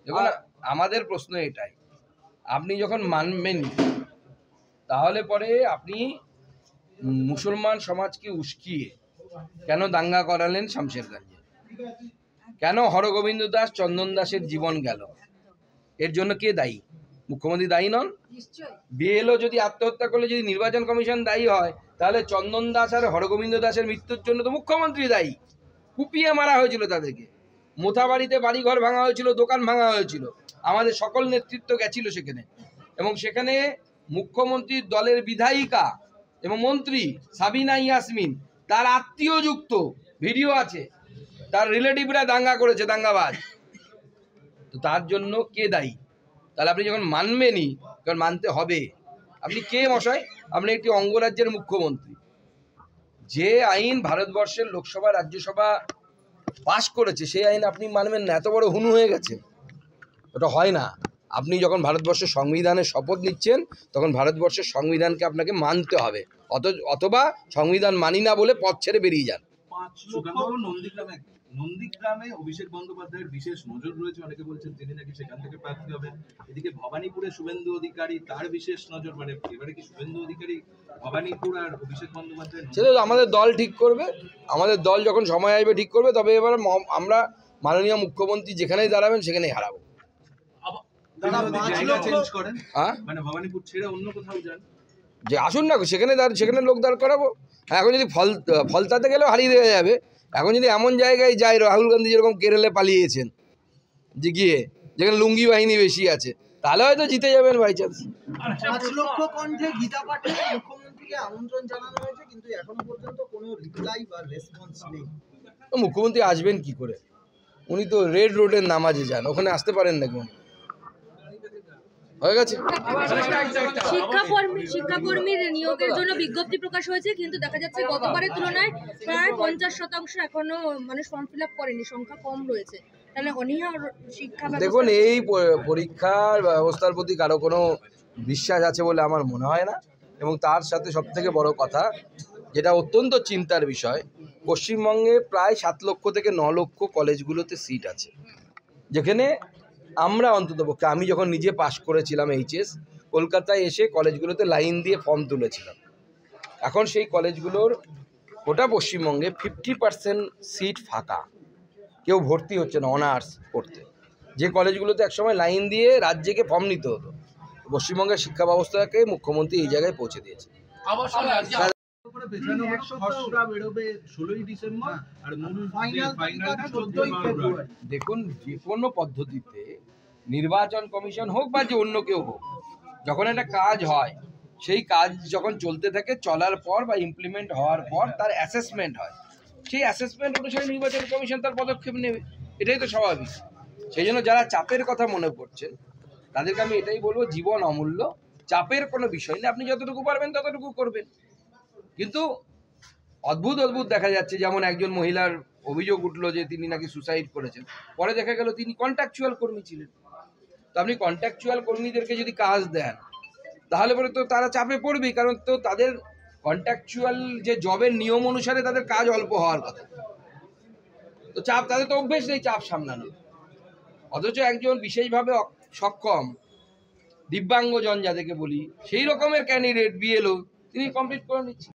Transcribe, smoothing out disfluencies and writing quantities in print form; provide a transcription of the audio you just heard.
দেখুন আমাদের প্রশ্ন এটাই, আপনি যখন মানবেন তাহলে পরে আপনি মুসলমান সমাজকে উস্কিয়ে কেন দাঙ্গা করালেন শামশেরগঞ্জে, কেন হরগোবিন্দ দাস চন্দন দাসের জীবন গেল, এর জন্য কে দায়ী? মুখ্যমন্ত্রী দায়ী নন? বিএলও যদি আত্মহত্যা করলে যদি নির্বাচন কমিশন দায়ী হয়, তাহলে চন্দন দাস আর হরগোবিন্দ দাসের মৃত্যুর জন্য তো মুখ্যমন্ত্রী দায়ী। কুপিয়ে মারা হয়েছিল তাদেরকে, মোথাবাড়িতে বাড়িঘর ভাঙা হয়েছিল, দোকান ভাঙা হয়েছিল, আমাদের সকল নেতৃত্ব গেছিল সেখানে, এবং সেখানে মুখ্যমন্ত্রীর দলের বিধায়িকা এবং মন্ত্রী সাবিনা ইয়াসমিন তার আত্মীয় যুক্ত ভিডিও আছে, তার রিলেটিভরা দাঙ্গা করেছে, দাঙ্গাবাজ। তো তার জন্য কে দায়ী? তাহলে আপনি যখন মানবেনই, কারণ মানতে হবে, আপনি কে মশাই? আপনি একটি অঙ্গরাজ্যের মুখ্যমন্ত্রী। যে আইন ভারতবর্ষের লোকসভা রাজ্যসভা পাশ করেছে সেই আইন আপনি মানবেন না? এত বড় হুনু হয়ে গেছে? ওটা হয় না। আপনি যখন ভারতবর্ষের সংবিধানের শপথ নিচ্ছেন তখন ভারতবর্ষের সংবিধানকে আপনাকে মানতে হবে, অথবা সংবিধান মানি না বলে পথ ছেড়ে বেরিয়ে যান। নন্দীগ্রামে অভিষেক বন্দ্যোপাধ্যায়ের বিশেষ নজর রয়েছে, অনেকে বলছেন তিনি নাকি সেখান থেকে প্রার্থী হবেন। এদিকে ভবানীপুরে শুভেন্দু অধিকারী, তার বিশেষ নজর, মানে এবারে কি শুভেন্দু অধিকারী ভবানীপুর আর অভিষেক বন্দ্যোপাধ্যায়? সেটা আমাদের দল ঠিক করবে, আমাদের দল যখন সময় আসবে ঠিক করবে। তবে এবার আমরা মাননীয় মুখ্যমন্ত্রী যেখানেই দাঁড়াবেন সেখানেই হারাবো। মানে ভবানীপুর ছেড়ে অন্য কোথাও যান, যে আসুন না, সেখানে লোক দাঁড় করাবো। এখন যদি ফলতাতে গেলেও হারিয়ে দেওয়া যাবে। এখন যদি এমন জায়গায় যায়, রাহুল গান্ধী যেরকম কেরলে পালিয়েছেন, যে গিয়ে যেখানে লুঙ্গি বাহিনী বেশি আছে, তাহলে হয়তো জিতে যাবেন বাই চান্স। 5 লক্ষ কণ্ঠে গীতা পাঠে মুখ্যমন্ত্রীকে আমন্ত্রণ জানানো হয়েছে, কিন্তু এখনো পর্যন্ত কোনো রিপ্লাই বা রেসপন্স নেই। মুখ্যমন্ত্রী আসবেন কি করে? উনি তো রেড রোডের নামাজে যান, ওখানে আসতে পারেন নাকি? হয়ে গেছে। শিক্ষাকর্মীর নিয়োগের জন্য বিজ্ঞপ্তি প্রকাশ হয়েছে, কিন্তু দেখা যাচ্ছে গতবারের তুলনায় প্রায় 50% এখনো মানুষ ফর্ম ফিল আপ করেনি, সংখ্যা কম রয়েছে। তাহলে অনীহা শিক্ষা দেখুন, এই পরীক্ষার ব্যবস্থার প্রতি কারো কোনো বিশ্বাস আছে বলে আমার মনে হয় না। এবং তার সাথে সবথেকে বড় কথা, যেটা অত্যন্ত চিন্তার বিষয়, পশ্চিমবঙ্গে প্রায় 7 লক্ষ থেকে 9 লক্ষ কলেজগুলোতে সিট আছে, যেখানে আমরা অন্ততপক্ষে, আমি যখন নিজে পাশ করেছিলাম এইচএস, কলকাতায় এসে কলেজগুলোতে লাইন দিয়ে ফর্ম তুলেছিলাম। এখন সেই কলেজগুলোর গোটা পশ্চিমবঙ্গে 50% সিট ফাঁকা, কেউ ভর্তি হচ্ছে না অনার্স পড়তে। যে কলেজগুলোতে একসময় লাইন দিয়ে রাজ্যকে ফর্ম নিতে হতো, পশ্চিমবঙ্গের শিক্ষা ব্যবস্থাকে মুখ্যমন্ত্রী এই জায়গায় পৌঁছে দিয়েছে। দেখুন, যে কোনো পদ্ধতিতে নির্বাচন কমিশন হোক বা যে অন্য কেউ হোক, যখন একটা কাজ হয়, সেই কাজ যখন চলতে থাকে, চলার পর বা ইমপ্লিমেন্ট হওয়ার পর তার অ্যাসেসমেন্ট হয়। সেই অ্যাসেসমেন্ট অনুসারে নির্বাচন কমিশন তার পদক্ষেপ নেবে, এটাই তো স্বাভাবিক। সেই জন্য যারা চাপের কথা মনে করছেন তাদেরকে আমি এটাই বলবো, জীবন অমূল্য, চাপের কোনো বিষয় নেই, আপনি যতটুকু পারবেন ততটুকু করবেন। কিন্তু অদ্ভুত দেখা যাচ্ছে, যেমন একজন মহিলার অভিযোগ উঠলো যে তিনি নাকি সুসাইড করেছেন, পরে দেখা গেল তিনি কন্ট্রাকচুয়াল কর্মী ছিলেন। তো আপনি কন্ট্রাকচুয়াল কর্মীদেরকে যদি কাজ দেন, তাহলে পরে তো তারা চাপে পড়বেই, কারণ তো তাদের কন্ট্রাকচুয়াল যে জবের নিয়ম অনুসারে তাদের কাজ অল্প হওয়ার কথা। তো চাপ, তাদের তো অভ্যেস নেই চাপ সামলানো। অথচ একজন বিশেষভাবে সক্ষম দিব্যাঙ্গজন যাদেরকে বলি, সেই রকমের ক্যান্ডিডেট বিএলও, তিনি কমপ্লিট করে নিচ্ছেন।